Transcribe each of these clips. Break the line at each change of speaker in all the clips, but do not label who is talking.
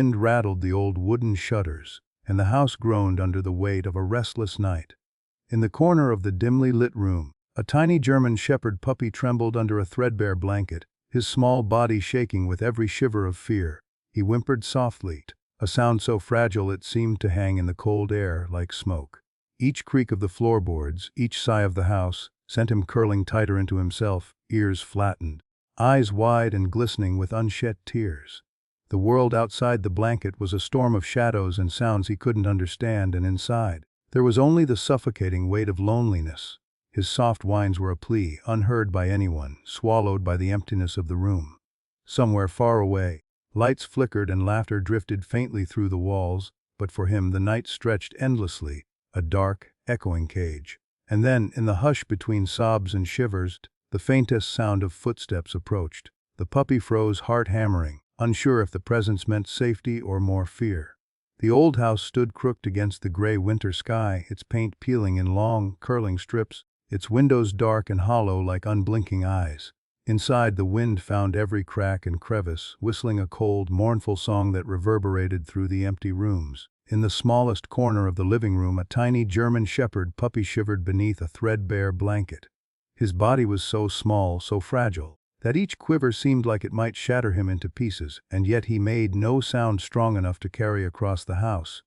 wind rattled the old wooden shutters, and the house groaned under the weight of a restless night. In the corner of the dimly lit room, a tiny German shepherd puppy trembled under a threadbare blanket, his small body shaking with every shiver of fear. He whimpered softly, a sound so fragile it seemed to hang in the cold air like smoke. Each creak of the floorboards, each sigh of the house, sent him curling tighter into himself, ears flattened, eyes wide and glistening with unshed tears. The world outside the blanket was a storm of shadows and sounds he couldn't understand, and inside, there was only the suffocating weight of loneliness. His soft whines were a plea, unheard by anyone, swallowed by the emptiness of the room. Somewhere far away, lights flickered and laughter drifted faintly through the walls, but for him the night stretched endlessly, a dark, echoing cage. And then, in the hush between sobs and shivers, the faintest sound of footsteps approached. The puppy froze, heart hammering, unsure if the presence meant safety or more fear. The old house stood crooked against the gray winter sky, its paint peeling in long, curling strips, its windows dark and hollow like unblinking eyes. Inside, the wind found every crack and crevice, whistling a cold, mournful song that reverberated through the empty rooms. In the smallest corner of the living room, a tiny German shepherd puppy shivered beneath a threadbare blanket. His body was so small, so fragile, that each quiver seemed like it might shatter him into pieces, and yet he made no sound strong enough to carry across the house.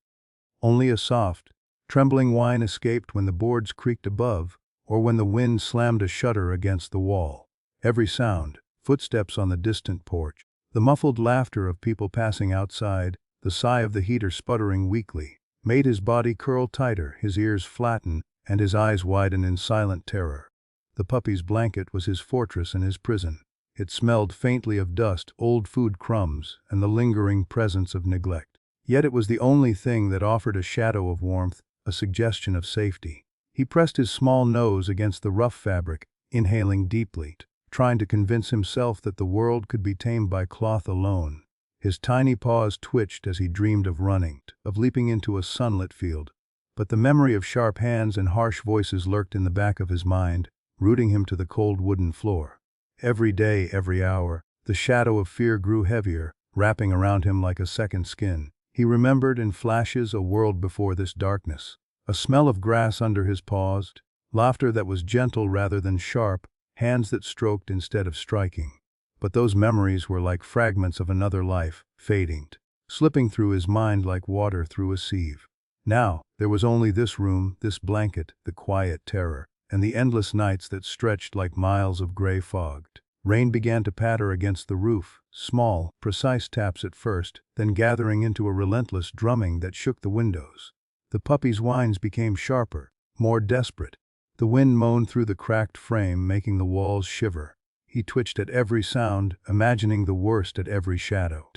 Only a soft, trembling whine escaped when the boards creaked above, or when the wind slammed a shutter against the wall. Every sound, footsteps on the distant porch, the muffled laughter of people passing outside, the sigh of the heater sputtering weakly, made his body curl tighter, his ears flatten, and his eyes widen in silent terror. The puppy's blanket was his fortress and his prison. It smelled faintly of dust, old food crumbs, and the lingering presence of neglect. Yet it was the only thing that offered a shadow of warmth, a suggestion of safety. He pressed his small nose against the rough fabric, inhaling deeply, trying to convince himself that the world could be tamed by cloth alone. His tiny paws twitched as he dreamed of running, of leaping into a sunlit field. But the memory of sharp hands and harsh voices lurked in the back of his mind, rooting him to the cold wooden floor. Every day, every hour, the shadow of fear grew heavier, wrapping around him like a second skin. He remembered in flashes a world before this darkness, a smell of grass under his paws, laughter that was gentle rather than sharp, hands that stroked instead of striking. But those memories were like fragments of another life, fading, slipping through his mind like water through a sieve. Now, there was only this room, this blanket, the quiet terror, and the endless nights that stretched like miles of gray fog. Rain began to patter against the roof, small, precise taps at first, then gathering into a relentless drumming that shook the windows. The puppy's whines became sharper, more desperate. The wind moaned through the cracked frame, making the walls shiver. He twitched at every sound, imagining the worst at every shadow.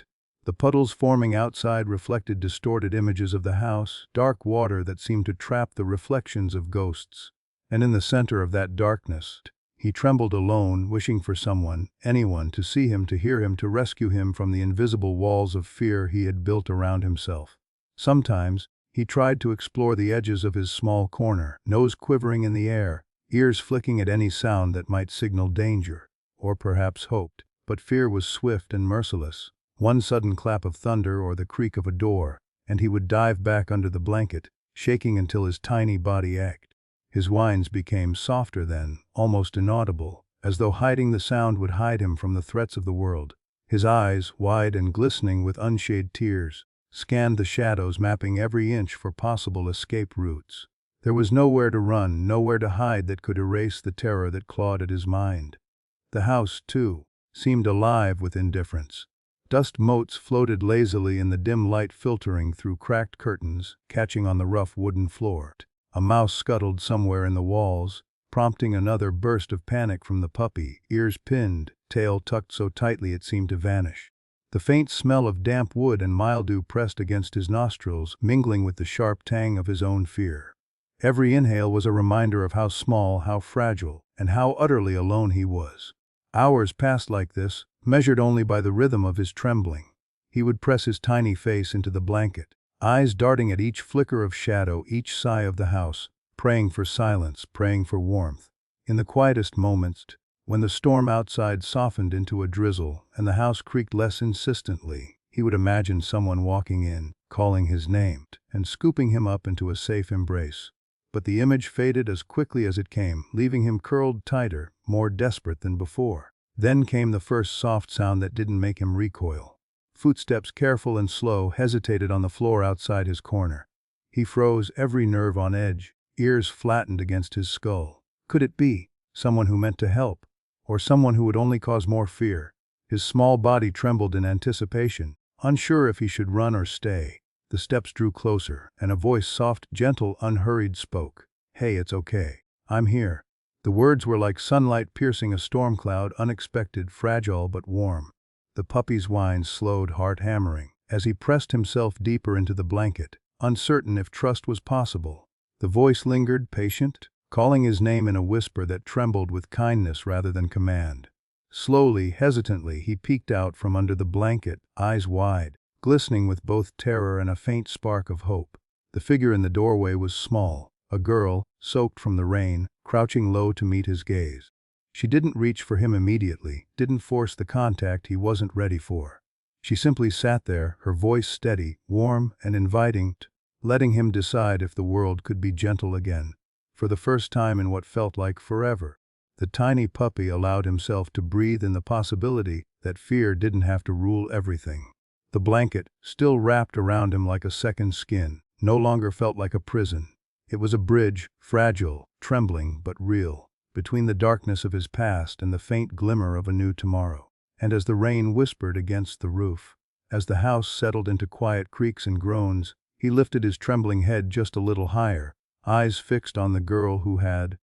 The puddles forming outside reflected distorted images of the house, dark water that seemed to trap the reflections of ghosts. And in the center of that darkness, he trembled alone, wishing for someone, anyone, to see him, to hear him, to rescue him from the invisible walls of fear he had built around himself. Sometimes, he tried to explore the edges of his small corner, nose quivering in the air, ears flicking at any sound that might signal danger, or perhaps hope. But fear was swift and merciless. One sudden clap of thunder or the creak of a door, and he would dive back under the blanket, shaking until his tiny body ached. His whines became softer then, almost inaudible, as though hiding the sound would hide him from the threats of the world. His eyes, wide and glistening with unshed tears, scanned the shadows, mapping every inch for possible escape routes. There was nowhere to run, nowhere to hide that could erase the terror that clawed at his mind. The house, too, seemed alive with indifference. Dust motes floated lazily in the dim light filtering through cracked curtains, catching on the rough wooden floor. A mouse scuttled somewhere in the walls, prompting another burst of panic from the puppy, ears pinned, tail tucked so tightly it seemed to vanish. The faint smell of damp wood and mildew pressed against his nostrils, mingling with the sharp tang of his own fear. Every inhale was a reminder of how small, how fragile, and how utterly alone he was. Hours passed like this, measured only by the rhythm of his trembling. He would press his tiny face into the blanket, eyes darting at each flicker of shadow, each sigh of the house, praying for silence, praying for warmth. In the quietest moments, when the storm outside softened into a drizzle and the house creaked less insistently, He would imagine someone walking in, calling his name, and scooping him up into a safe embrace. But the image faded as quickly as it came, leaving him curled tighter, more desperate than before. Then came the first soft sound that didn't make him recoil. Footsteps, careful and slow, hesitated on the floor outside his corner. He froze, every nerve on edge, ears flattened against his skull. Could it be someone who meant to help, or someone who would only cause more fear? His small body trembled in anticipation, unsure if he should run or stay. The steps drew closer, and a voice, soft, gentle, unhurried, spoke. "Hey, it's okay. I'm here." The words were like sunlight piercing a storm cloud, unexpected, fragile but warm. The puppy's whine slowed, heart hammering, as he pressed himself deeper into the blanket, uncertain if trust was possible. The voice lingered, patient, calling his name in a whisper that trembled with kindness rather than command. Slowly, hesitantly, he peeked out from under the blanket, eyes wide, glistening with both terror and a faint spark of hope. The figure in the doorway was small, a girl, soaked from the rain, crouching low to meet his gaze. She didn't reach for him immediately, didn't force the contact he wasn't ready for. She simply sat there, her voice steady, warm, and inviting, letting him decide if the world could be gentle again. For the first time in what felt like forever, the tiny puppy allowed himself to breathe in the possibility that fear didn't have to rule everything. The blanket, still wrapped around him like a second skin, no longer felt like a prison. It was a bridge, fragile, trembling, but real, between the darkness of his past and the faint glimmer of a new tomorrow. And as the rain whispered against the roof, as the house settled into quiet creaks and groans, he lifted his trembling head just a little higher, eyes fixed on the girl who had,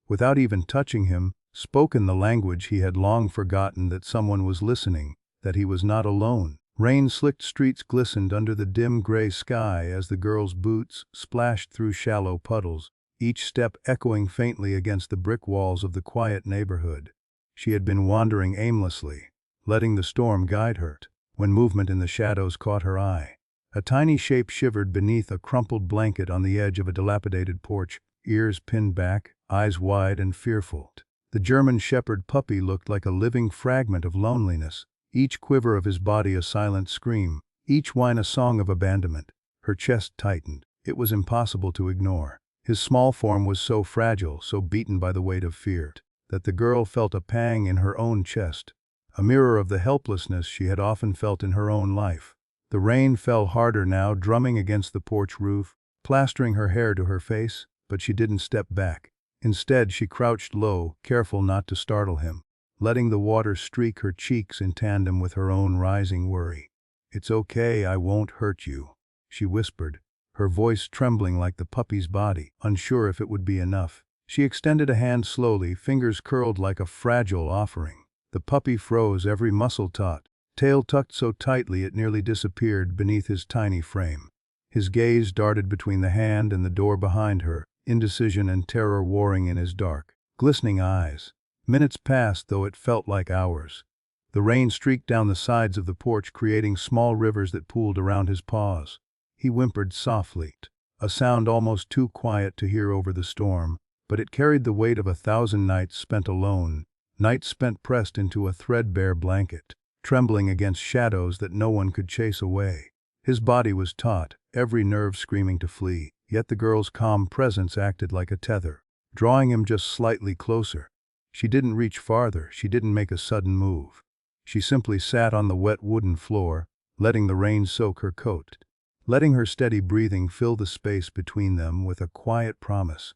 without even touching him, spoken the language he had long forgotten, that someone was listening, that he was not alone. Rain-slicked streets glistened under the dim gray sky as the girl's boots splashed through shallow puddles, each step echoing faintly against the brick walls of the quiet neighborhood. She had been wandering aimlessly, letting the storm guide her, when movement in the shadows caught her eye. A tiny shape shivered beneath a crumpled blanket on the edge of a dilapidated porch, ears pinned back, eyes wide and fearful. The German Shepherd puppy looked like a living fragment of loneliness, each quiver of his body a silent scream, each whine a song of abandonment. Her chest tightened. It was impossible to ignore. His small form was so fragile, so beaten by the weight of fear, that the girl felt a pang in her own chest, a mirror of the helplessness she had often felt in her own life. The rain fell harder now, drumming against the porch roof, plastering her hair to her face, but she didn't step back. Instead, she crouched low, careful not to startle him, letting the water streak her cheeks in tandem with her own rising worry. "It's okay, I won't hurt you," she whispered, her voice trembling like the puppy's body, unsure if it would be enough. She extended a hand slowly, fingers curled like a fragile offering. The puppy froze, every muscle taut, tail tucked so tightly it nearly disappeared beneath his tiny frame. His gaze darted between the hand and the door behind her, indecision and terror warring in his dark, glistening eyes. Minutes passed, though it felt like hours. The rain streaked down the sides of the porch, creating small rivers that pooled around his paws. He whimpered softly, a sound almost too quiet to hear over the storm, but it carried the weight of 1,000 nights spent alone, nights spent pressed into a threadbare blanket, trembling against shadows that no one could chase away. His body was taut, every nerve screaming to flee, yet the girl's calm presence acted like a tether, drawing him just slightly closer. She didn't reach farther, she didn't make a sudden move. She simply sat on the wet wooden floor, letting the rain soak her coat, letting her steady breathing fill the space between them with a quiet promise.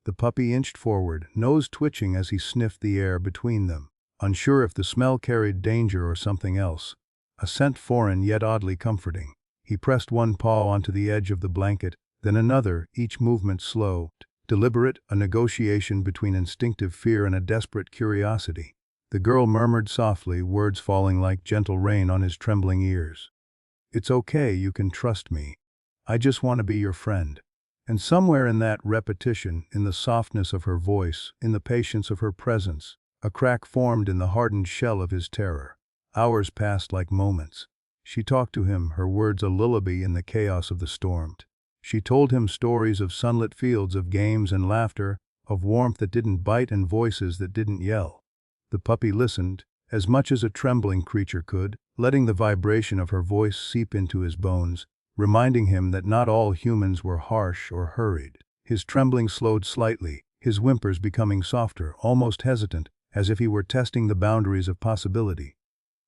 The puppy inched forward, nose twitching as he sniffed the air between them, unsure if the smell carried danger or something else, a scent foreign yet oddly comforting. He pressed one paw onto the edge of the blanket, then another, each movement slow, deliberate, a negotiation between instinctive fear and a desperate curiosity. The girl murmured softly, words falling like gentle rain on his trembling ears. "It's okay, you can trust me. I just want to be your friend." And somewhere in that repetition, in the softness of her voice, in the patience of her presence, a crack formed in the hardened shell of his terror. Hours passed like moments. She talked to him, her words a lullaby in the chaos of the storm. She told him stories of sunlit fields, of games and laughter, of warmth that didn't bite and voices that didn't yell. The puppy listened, as much as a trembling creature could, letting the vibration of her voice seep into his bones, reminding him that not all humans were harsh or hurried. His trembling slowed slightly, his whimpers becoming softer, almost hesitant, as if he were testing the boundaries of possibility.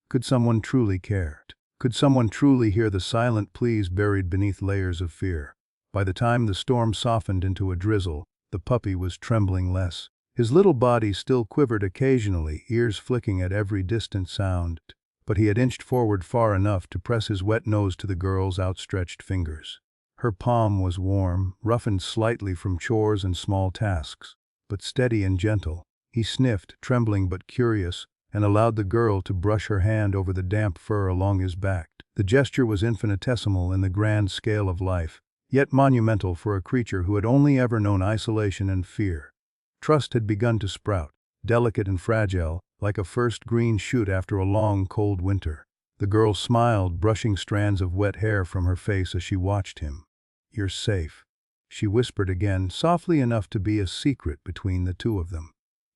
Could someone truly care? Could someone truly hear the silent pleas buried beneath layers of fear? By the time the storm softened into a drizzle, the puppy was trembling less. His little body still quivered occasionally, ears flicking at every distant sound, but he had inched forward far enough to press his wet nose to the girl's outstretched fingers. Her palm was warm, roughened slightly from chores and small tasks, but steady and gentle. He sniffed, trembling but curious, and allowed the girl to brush her hand over the damp fur along his back. The gesture was infinitesimal in the grand scale of life, yet monumental for a creature who had only ever known isolation and fear. Trust had begun to sprout, delicate and fragile, like a first green shoot after a long, cold winter. The girl smiled, brushing strands of wet hair from her face as she watched him. "You're safe," she whispered again, softly enough to be a secret between the two of them.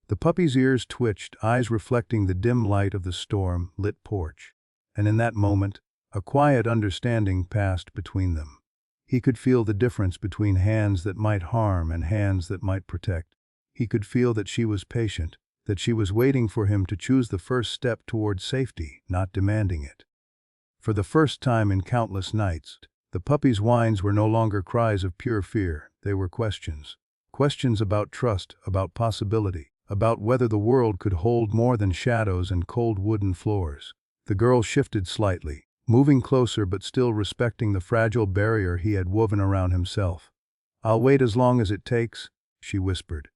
The puppy's ears twitched, eyes reflecting the dim light of the storm-lit porch. And in that moment, a quiet understanding passed between them. He could feel the difference between hands that might harm and hands that might protect. He could feel that she was patient, that she was waiting for him to choose the first step toward safety, not demanding it. For the first time in countless nights, the puppy's whines were no longer cries of pure fear, they were questions. Questions about trust, about possibility, about whether the world could hold more than shadows and cold wooden floors. The girl shifted slightly, moving closer but still respecting the fragile barrier he had woven around himself. "I'll wait as long as it takes," she whispered.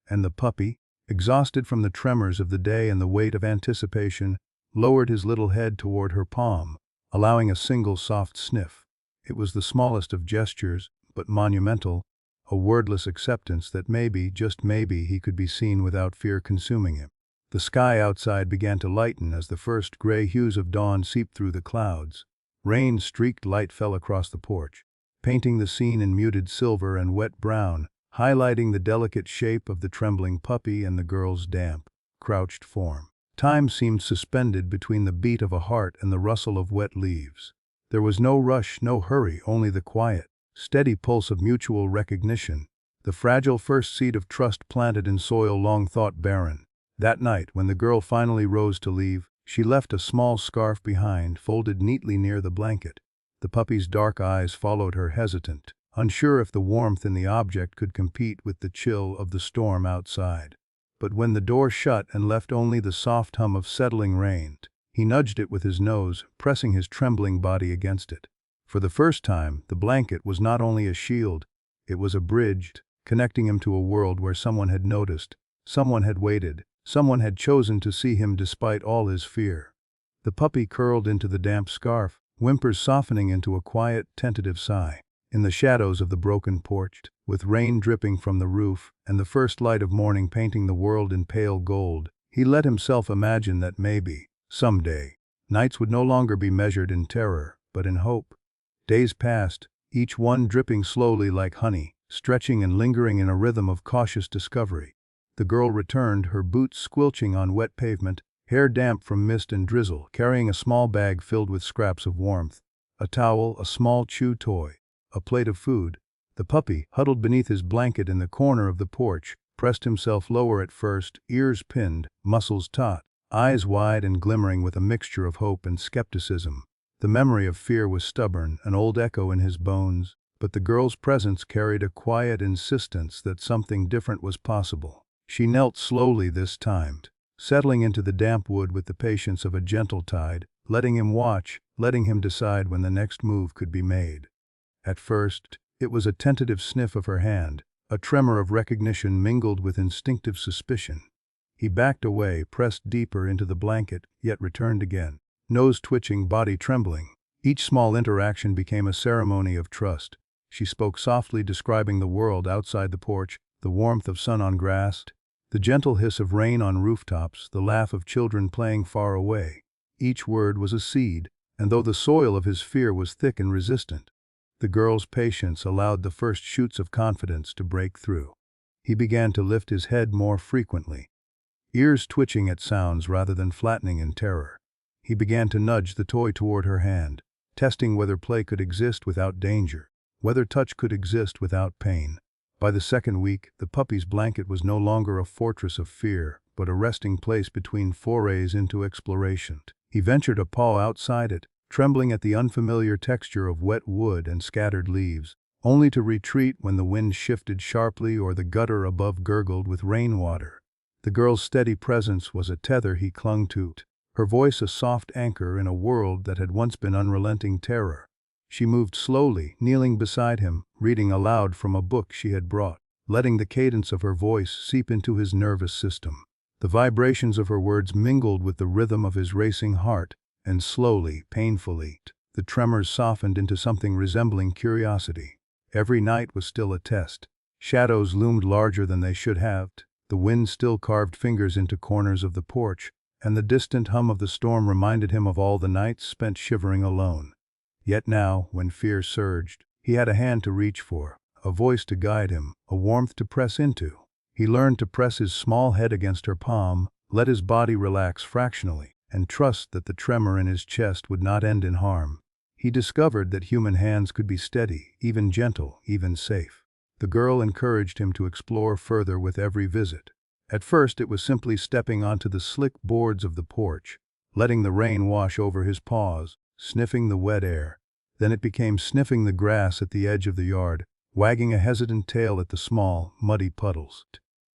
And the puppy, exhausted from the tremors of the day and the weight of anticipation, lowered his little head toward her palm, allowing a single soft sniff. It was the smallest of gestures, but monumental, a wordless acceptance that maybe, just maybe, he could be seen without fear consuming him. The sky outside began to lighten as the first gray hues of dawn seeped through the clouds. Rain-streaked light fell across the porch, painting the scene in muted silver and wet brown, highlighting the delicate shape of the trembling puppy and the girl's damp, crouched form. Time seemed suspended between the beat of a heart and the rustle of wet leaves. There was no rush, no hurry, only the quiet, steady pulse of mutual recognition, the fragile first seed of trust planted in soil long thought barren. That night, when the girl finally rose to leave, she left a small scarf behind, folded neatly near the blanket. The puppy's dark eyes followed her hesitant, unsure if the warmth in the object could compete with the chill of the storm outside. But when the door shut and left only the soft hum of settling rain, he nudged it with his nose, pressing his trembling body against it. For the first time, the blanket was not only a shield, it was a bridge, connecting him to a world where someone had noticed, someone had waited, someone had chosen to see him despite all his fear. The puppy curled into the damp scarf, whimpers softening into a quiet, tentative sigh. In the shadows of the broken porch, with rain dripping from the roof and the first light of morning painting the world in pale gold, he let himself imagine that maybe, someday, nights would no longer be measured in terror, but in hope. Days passed, each one dripping slowly like honey, stretching and lingering in a rhythm of cautious discovery. The girl returned, her boots squelching on wet pavement, hair damp from mist and drizzle, carrying a small bag filled with scraps of warmth, a towel, a small chew toy, a plate of food. The puppy, huddled beneath his blanket in the corner of the porch, pressed himself lower at first, ears pinned, muscles taut, eyes wide and glimmering with a mixture of hope and skepticism. The memory of fear was stubborn, an old echo in his bones, but the girl's presence carried a quiet insistence that something different was possible. She knelt slowly this time, settling into the damp wood with the patience of a gentle tide, letting him watch, letting him decide when the next move could be made. At first, it was a tentative sniff of her hand, a tremor of recognition mingled with instinctive suspicion. He backed away, pressed deeper into the blanket, yet returned again. Nose twitching, body trembling. Each small interaction became a ceremony of trust. She spoke softly, describing the world outside the porch, the warmth of sun on grass, the gentle hiss of rain on rooftops, the laugh of children playing far away. Each word was a seed, and though the soil of his fear was thick and resistant, the girl's patience allowed the first shoots of confidence to break through. He began to lift his head more frequently, ears twitching at sounds rather than flattening in terror. He began to nudge the toy toward her hand, testing whether play could exist without danger, whether touch could exist without pain. By the second week, the puppy's blanket was no longer a fortress of fear, but a resting place between forays into exploration. He ventured a paw outside it, trembling at the unfamiliar texture of wet wood and scattered leaves, only to retreat when the wind shifted sharply or the gutter above gurgled with rainwater. The girl's steady presence was a tether he clung to, her voice a soft anchor in a world that had once been unrelenting terror. She moved slowly, kneeling beside him, reading aloud from a book she had brought, letting the cadence of her voice seep into his nervous system. The vibrations of her words mingled with the rhythm of his racing heart, and slowly, painfully, the tremors softened into something resembling curiosity. Every night was still a test. Shadows loomed larger than they should have, the wind still carved fingers into corners of the porch, and the distant hum of the storm reminded him of all the nights spent shivering alone. Yet now, when fear surged, he had a hand to reach for, a voice to guide him, a warmth to press into. He learned to press his small head against her palm, let his body relax fractionally, and trust that the tremor in his chest would not end in harm. He discovered that human hands could be steady, even gentle, even safe. The girl encouraged him to explore further with every visit. At first it was simply stepping onto the slick boards of the porch, letting the rain wash over his paws, sniffing the wet air. Then it became sniffing the grass at the edge of the yard, wagging a hesitant tail at the small, muddy puddles.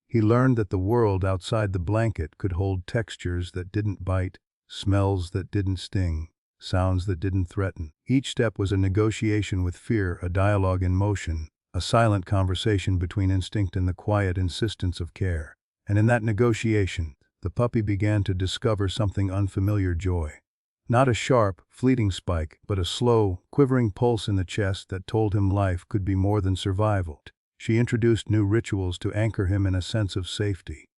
He learned that the world outside the blanket could hold textures that didn't bite, smells that didn't sting, sounds that didn't threaten. Each step was a negotiation with fear, a dialogue in motion, a silent conversation between instinct and the quiet insistence of care. And in that negotiation, the puppy began to discover something unfamiliar: joy. Not a sharp, fleeting spike, but a slow, quivering pulse in the chest that told him life could be more than survival. She introduced new rituals to anchor him in a sense of safety.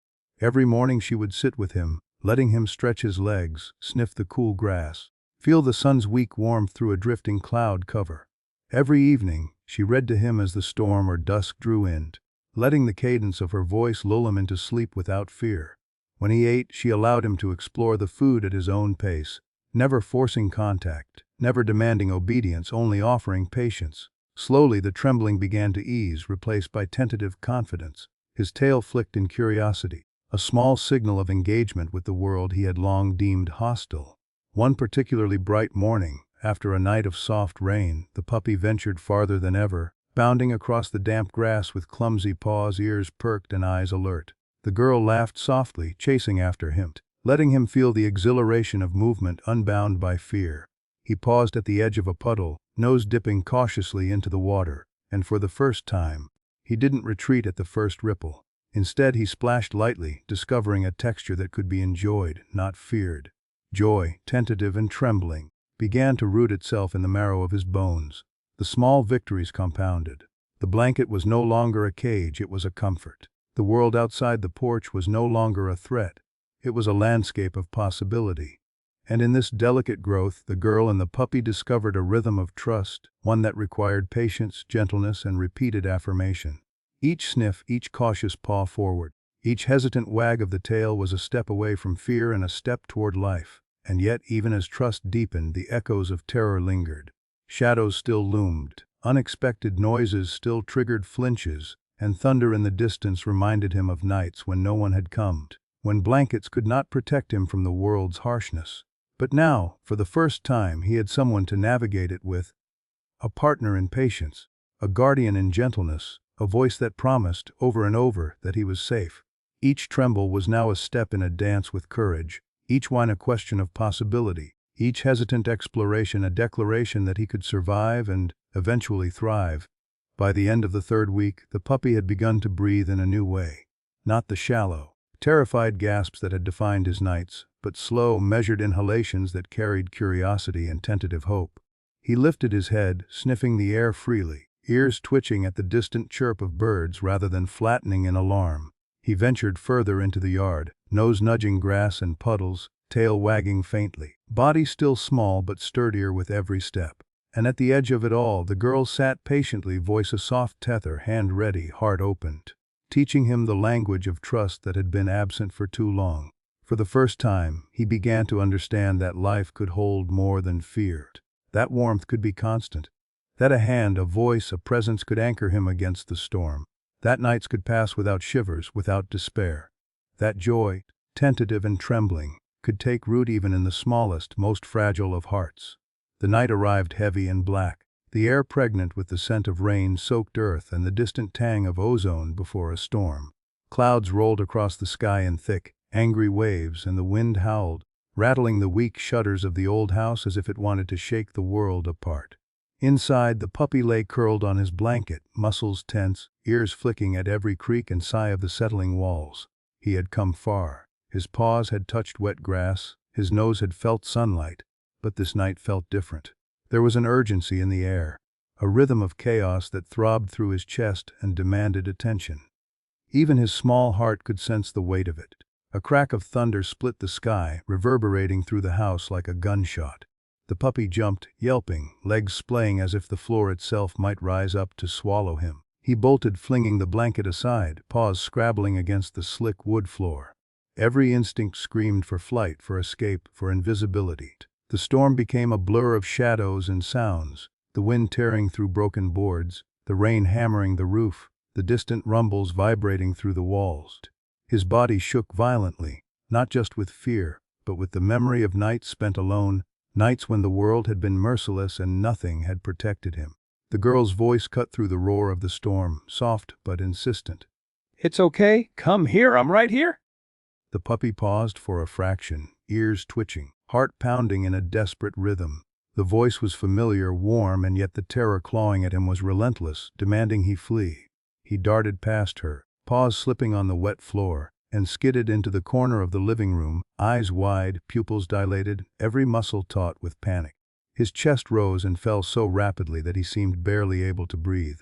Every morning she would sit with him, letting him stretch his legs, sniff the cool grass, feel the sun's weak warmth through a drifting cloud cover. Every evening, she read to him as the storm or dusk drew in, letting the cadence of her voice lull him into sleep without fear. When he ate, she allowed him to explore the food at his own pace, never forcing contact, never demanding obedience, only offering patience. Slowly the trembling began to ease, replaced by tentative confidence. His tail flicked in curiosity, a small signal of engagement with the world he had long deemed hostile. One particularly bright morning, after a night of soft rain, the puppy ventured farther than ever, bounding across the damp grass with clumsy paws, ears perked and eyes alert. The girl laughed softly, chasing after him, letting him feel the exhilaration of movement unbound by fear. He paused at the edge of a puddle, nose dipping cautiously into the water, and for the first time, he didn't retreat at the first ripple. Instead, he splashed lightly, discovering a texture that could be enjoyed, not feared. Joy, tentative and trembling, began to root itself in the marrow of his bones. The small victories compounded. The blanket was no longer a cage, it was a comfort. The world outside the porch was no longer a threat, it was a landscape of possibility. And in this delicate growth, the girl and the puppy discovered a rhythm of trust, one that required patience, gentleness, and repeated affirmation. Each sniff, each cautious paw forward, each hesitant wag of the tail was a step away from fear and a step toward life. And yet, even as trust deepened, the echoes of terror lingered. Shadows still loomed, unexpected noises still triggered flinches, and thunder in the distance reminded him of nights when no one had come, when blankets could not protect him from the world's harshness. But now, for the first time, he had someone to navigate it with, a partner in patience, a guardian in gentleness, a voice that promised, over and over, that he was safe. Each tremble was now a step in a dance with courage, each whine a question of possibility, each hesitant exploration a declaration that he could survive and, eventually, thrive. By the end of the third week, the puppy had begun to breathe in a new way. Not the shallow, terrified gasps that had defined his nights, but slow, measured inhalations that carried curiosity and tentative hope. He lifted his head, sniffing the air freely, ears twitching at the distant chirp of birds rather than flattening in alarm. He ventured further into the yard, nose nudging grass and puddles, tail wagging faintly, body still small but sturdier with every step. And at the edge of it all, the girl sat patiently, voice a soft tether, hand ready, heart opened, teaching him the language of trust that had been absent for too long. For the first time, he began to understand that life could hold more than fear. That warmth could be constant. That a hand, a voice, a presence could anchor him against the storm. That nights could pass without shivers, without despair. That joy, tentative and trembling, could take root even in the smallest, most fragile of hearts. The night arrived heavy and black, the air pregnant with the scent of rain-soaked earth and the distant tang of ozone before a storm. Clouds rolled across the sky in thick, angry waves, and the wind howled, rattling the weak shutters of the old house as if it wanted to shake the world apart. Inside, the puppy lay curled on his blanket, muscles tense, ears flicking at every creak and sigh of the settling walls. He had come far. His paws had touched wet grass, his nose had felt sunlight, but this night felt different. There was an urgency in the air, a rhythm of chaos that throbbed through his chest and demanded attention. Even his small heart could sense the weight of it. A crack of thunder split the sky, reverberating through the house like a gunshot. The puppy jumped, yelping, legs splaying as if the floor itself might rise up to swallow him. He bolted, flinging the blanket aside, paws scrabbling against the slick wood floor. Every instinct screamed for flight, for escape, for invisibility. The storm became a blur of shadows and sounds, the wind tearing through broken boards, the rain hammering the roof, the distant rumbles vibrating through the walls. His body shook violently, not just with fear, but with the memory of nights spent alone, nights when the world had been merciless and nothing had protected him. The girl's voice cut through the roar of the storm, soft but insistent.
"It's okay. Come here. I'm right here."
The puppy paused for a fraction, ears twitching, heart pounding in a desperate rhythm. The voice was familiar, warm, and yet the terror clawing at him was relentless, demanding he flee. He darted past her, paws slipping on the wet floor, and skidded into the corner of the living room, eyes wide, pupils dilated, every muscle taut with panic. His chest rose and fell so rapidly that he seemed barely able to breathe.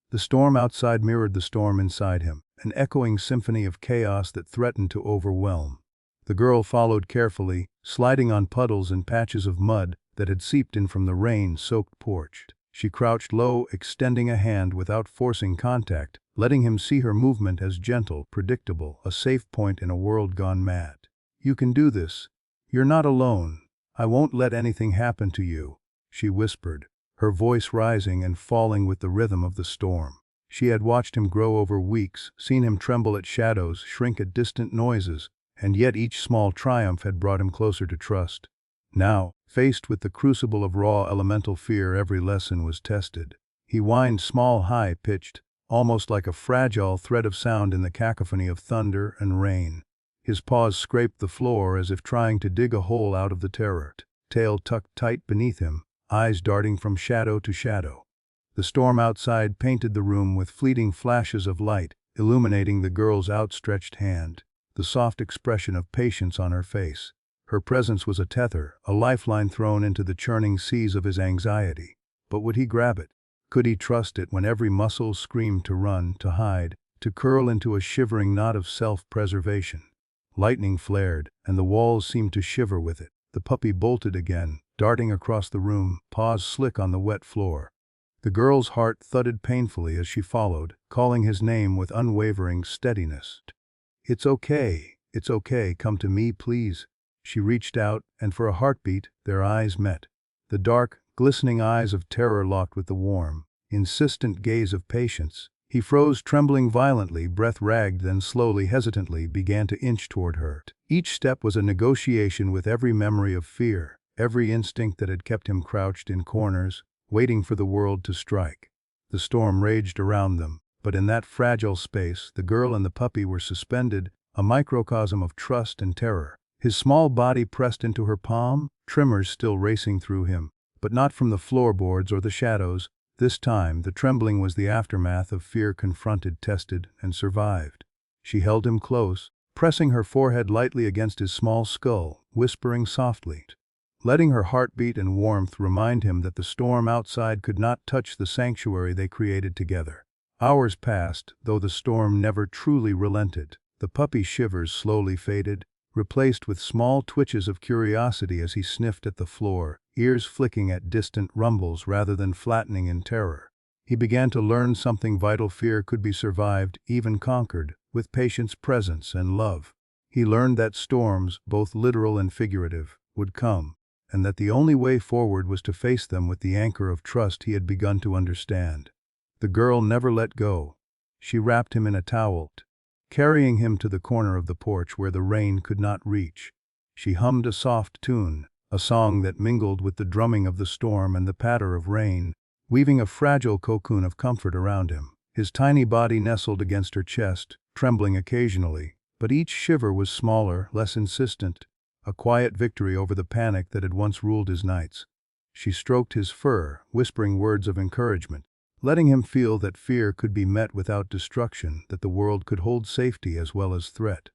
The storm outside mirrored the storm inside him, an echoing symphony of chaos that threatened to overwhelm. The girl followed carefully, sliding on puddles and patches of mud that had seeped in from the rain-soaked porch. She crouched low, extending a hand without forcing contact, letting him see her movement as gentle, predictable, a safe point in a world gone mad. "You can do this. You're not alone. I won't let anything happen to you," she whispered, her voice rising and falling with the rhythm of the storm. She had watched him grow over weeks, seen him tremble at shadows, shrink at distant noises, and yet each small triumph had brought him closer to trust. Now, faced with the crucible of raw elemental fear, every lesson was tested. He whined small, high-pitched, almost like a fragile thread of sound in the cacophony of thunder and rain. His paws scraped the floor as if trying to dig a hole out of the terror, tail tucked tight beneath him, eyes darting from shadow to shadow. The storm outside painted the room with fleeting flashes of light, illuminating the girl's outstretched hand, the soft expression of patience on her face. Her presence was a tether, a lifeline thrown into the churning seas of his anxiety. But would he grab it? Could he trust it when every muscle screamed to run, to hide, to curl into a shivering knot of self-preservation? Lightning flared, and the walls seemed to shiver with it. The puppy bolted again, darting across the room, paws slick on the wet floor. The girl's heart thudded painfully as she followed, calling his name with unwavering steadiness. It's okay, come to me, please." She reached out, and for a heartbeat, their eyes met. The dark, glistening eyes of terror locked with the warm, insistent gaze of patience. He froze, trembling violently, breath ragged, then slowly, hesitantly, began to inch toward her. Each step was a negotiation with every memory of fear, every instinct that had kept him crouched in corners, waiting for the world to strike. The storm raged around them, but in that fragile space, the girl and the puppy were suspended, a microcosm of trust and terror. His small body pressed into her palm, tremors still racing through him, but not from the floorboards or the shadows. This time, the trembling was the aftermath of fear confronted, tested, and survived. She held him close, pressing her forehead lightly against his small skull, whispering softly, letting her heartbeat and warmth remind him that the storm outside could not touch the sanctuary they created together. Hours passed, though the storm never truly relented. The puppy's shivers slowly faded, replaced with small twitches of curiosity as he sniffed at the floor, ears flicking at distant rumbles rather than flattening in terror. He began to learn something vital: fear could be survived, even conquered, with patience, presence, and love. He learned that storms, both literal and figurative, would come, and that the only way forward was to face them with the anchor of trust he had begun to understand. The girl never let go. She wrapped him in a towel, carrying him to the corner of the porch where the rain could not reach. She hummed a soft tune, a song that mingled with the drumming of the storm and the patter of rain, weaving a fragile cocoon of comfort around him. His tiny body nestled against her chest, trembling occasionally, but each shiver was smaller, less insistent, a quiet victory over the panic that had once ruled his nights. She stroked his fur, whispering words of encouragement, letting him feel that fear could be met without destruction, that the world could hold safety as well as threat.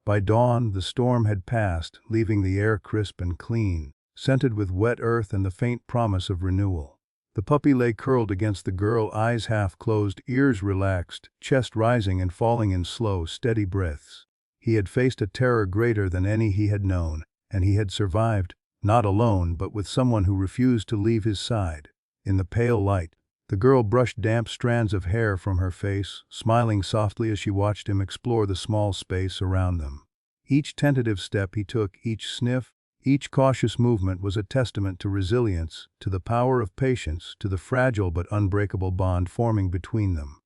By dawn, the storm had passed, leaving the air crisp and clean, scented with wet earth and the faint promise of renewal. The puppy lay curled against the girl, eyes half closed, ears relaxed, chest rising and falling in slow, steady breaths. He had faced a terror greater than any he had known, and he had survived, not alone but with someone who refused to leave his side. In the pale light, the girl brushed damp strands of hair from her face, smiling softly as she watched him explore the small space around them. Each tentative step he took, each sniff, each cautious movement was a testament to resilience, to the power of patience, to the fragile but unbreakable bond forming between them.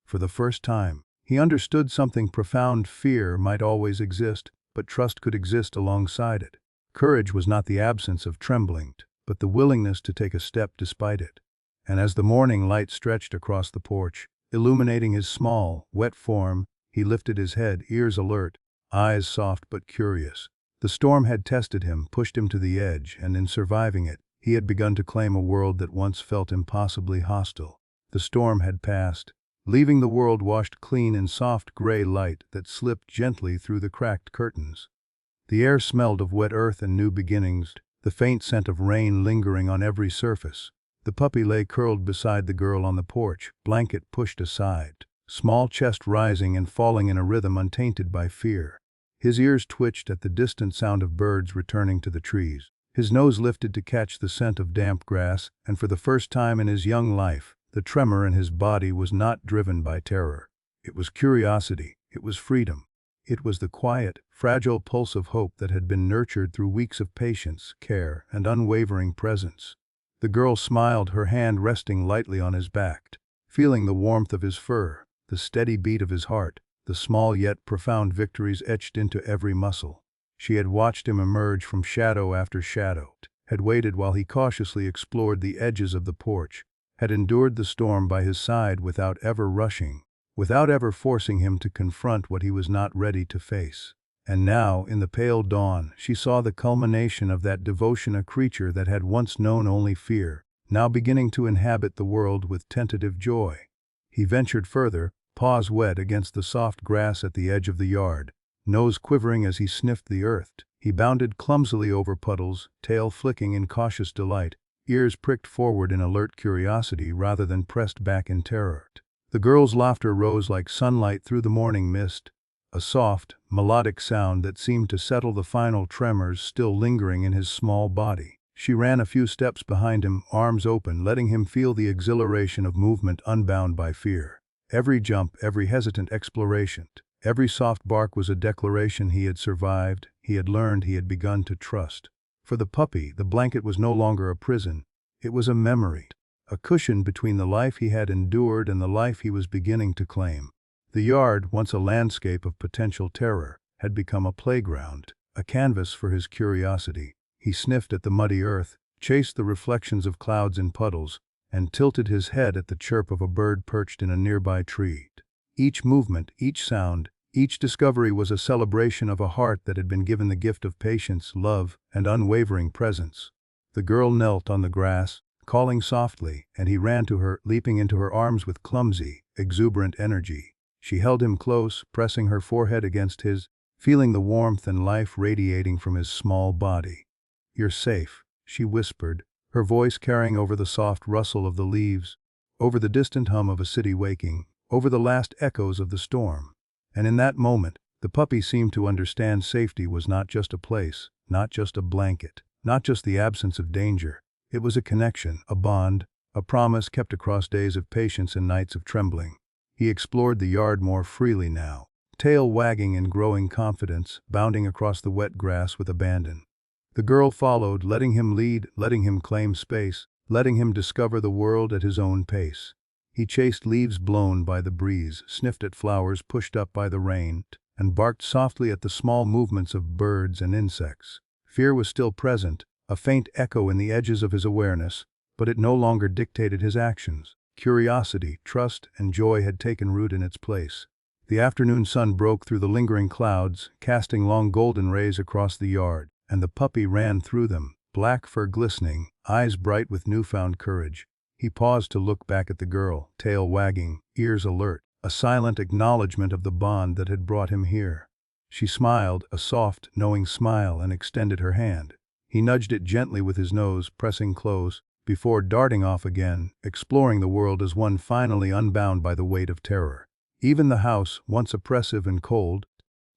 For the first time, he understood something profound. Fear might always exist, but trust could exist alongside it. Courage was not the absence of trembling, but the willingness to take a step despite it. And as the morning light stretched across the porch, illuminating his small, wet form, he lifted his head, ears alert, eyes soft but curious. The storm had tested him, pushed him to the edge, and in surviving it, he had begun to claim a world that once felt impossibly hostile. The storm had passed, leaving the world washed clean in soft gray light that slipped gently through the cracked curtains. The air smelled of wet earth and new beginnings, the faint scent of rain lingering on every surface. The puppy lay curled beside the girl on the porch, blanket pushed aside, small chest rising and falling in a rhythm untainted by fear. His ears twitched at the distant sound of birds returning to the trees. His nose lifted to catch the scent of damp grass, and for the first time in his young life, the tremor in his body was not driven by terror. It was curiosity, it was freedom. It was the quiet, fragile pulse of hope that had been nurtured through weeks of patience, care, and unwavering presence. The girl smiled, her hand resting lightly on his back, feeling the warmth of his fur, the steady beat of his heart, the small yet profound victories etched into every muscle. She had watched him emerge from shadow after shadow, had waited while he cautiously explored the edges of the porch, had endured the storm by his side without ever rushing, without ever forcing him to confront what he was not ready to face. And now, in the pale dawn, she saw the culmination of that devotion, a creature that had once known only fear, now beginning to inhabit the world with tentative joy. He ventured further, paws wet against the soft grass at the edge of the yard, nose quivering as he sniffed the earth. He bounded clumsily over puddles, tail flicking in cautious delight, ears pricked forward in alert curiosity rather than pressed back in terror. The girl's laughter rose like sunlight through the morning mist, a soft, melodic sound that seemed to settle the final tremors still lingering in his small body. She ran a few steps behind him, arms open, letting him feel the exhilaration of movement unbound by fear. Every jump, every hesitant exploration, every soft bark was a declaration he had survived, he had learned, he had begun to trust. For the puppy, the blanket was no longer a prison, it was a memory, a cushion between the life he had endured and the life he was beginning to claim. The yard, once a landscape of potential terror, had become a playground, a canvas for his curiosity. He sniffed at the muddy earth, chased the reflections of clouds in puddles, and tilted his head at the chirp of a bird perched in a nearby tree. Each movement, each sound, each discovery was a celebration of a heart that had been given the gift of patience, love, and unwavering presence. The girl knelt on the grass, calling softly, and he ran to her, leaping into her arms with clumsy, exuberant energy. She held him close, pressing her forehead against his, feeling the warmth and life radiating from his small body. "You're safe," she whispered, her voice carrying over the soft rustle of the leaves, over the distant hum of a city waking, over the last echoes of the storm. And in that moment, the puppy seemed to understand safety was not just a place, not just a blanket, not just the absence of danger. It was a connection, a bond, a promise kept across days of patience and nights of trembling. He explored the yard more freely now, tail wagging in growing confidence, bounding across the wet grass with abandon. The girl followed, letting him lead, letting him claim space, letting him discover the world at his own pace. He chased leaves blown by the breeze, sniffed at flowers pushed up by the rain, and barked softly at the small movements of birds and insects. Fear was still present, a faint echo in the edges of his awareness, but it no longer dictated his actions. Curiosity, trust, and joy had taken root in its place. The afternoon sun broke through the lingering clouds, casting long golden rays across the yard, and the puppy ran through them, black fur glistening, eyes bright with newfound courage. He paused to look back at the girl, tail wagging, ears alert, a silent acknowledgement of the bond that had brought him here. She smiled, a soft, knowing smile, and extended her hand. He nudged it gently with his nose, pressing close, before darting off again, exploring the world as one finally unbound by the weight of terror. Even the house, once oppressive and cold,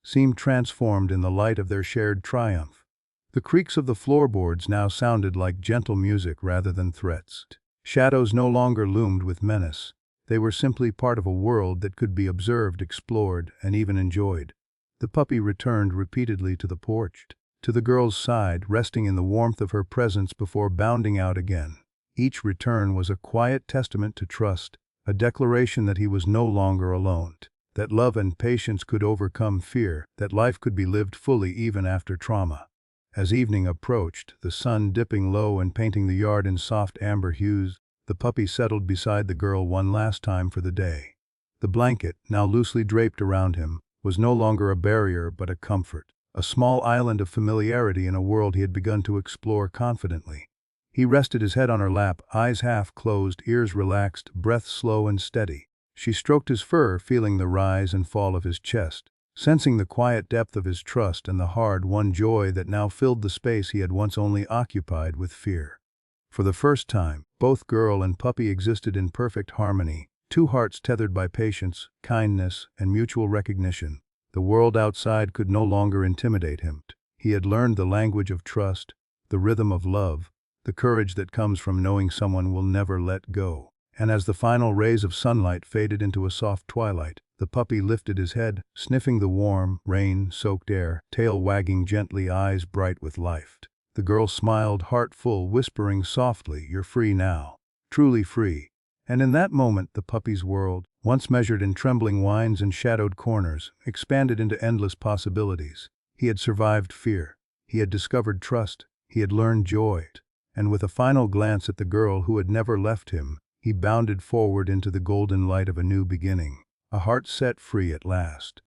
seemed transformed in the light of their shared triumph. The creaks of the floorboards now sounded like gentle music rather than threats. Shadows no longer loomed with menace. They were simply part of a world that could be observed, explored, and even enjoyed. The puppy returned repeatedly to the porch, to the girl's side, resting in the warmth of her presence before bounding out again. Each return was a quiet testament to trust, a declaration that he was no longer alone, that love and patience could overcome fear, that life could be lived fully even after trauma. As evening approached, the sun dipping low and painting the yard in soft amber hues, the puppy settled beside the girl one last time for the day. The blanket, now loosely draped around him, was no longer a barrier but a comfort, a small island of familiarity in a world he had begun to explore confidently. He rested his head on her lap, eyes half closed, ears relaxed, breath slow and steady. She stroked his fur, feeling the rise and fall of his chest, sensing the quiet depth of his trust and the hard-won joy that now filled the space he had once only occupied with fear. For the first time, both girl and puppy existed in perfect harmony, two hearts tethered by patience, kindness, and mutual recognition. The world outside could no longer intimidate him. He had learned the language of trust, the rhythm of love, the courage that comes from knowing someone will never let go. And as the final rays of sunlight faded into a soft twilight, the puppy lifted his head, sniffing the warm, rain-soaked air, tail wagging gently, eyes bright with life. The girl smiled, heart full, whispering softly, "You're free now. Truly free." And in that moment, the puppy's world, once measured in trembling whines and shadowed corners, expanded into endless possibilities. He had survived fear. He had discovered trust. He had learned joy. And with a final glance at the girl who had never left him, he bounded forward into the golden light of a new beginning, a heart set free at last.